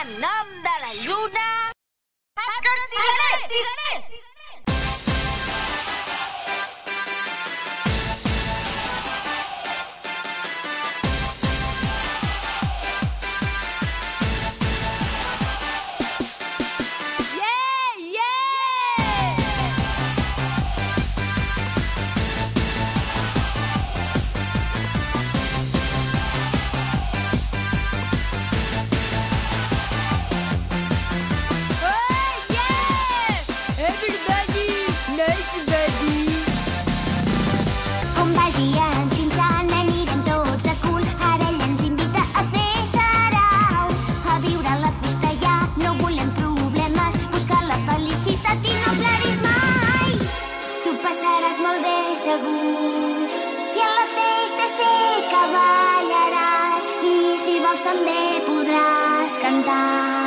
en nom de la lluna, et castigaré! Com vagi enxinxant, anirem tots de cul. Ara ella ens invita a fer sarau, a viure la festa ja. No volem problemes, buscar la felicitat i no ploris mai. Tu passaràs molt bé segur, i a la festa sé que ballaràs, i si vols també podràs cantar.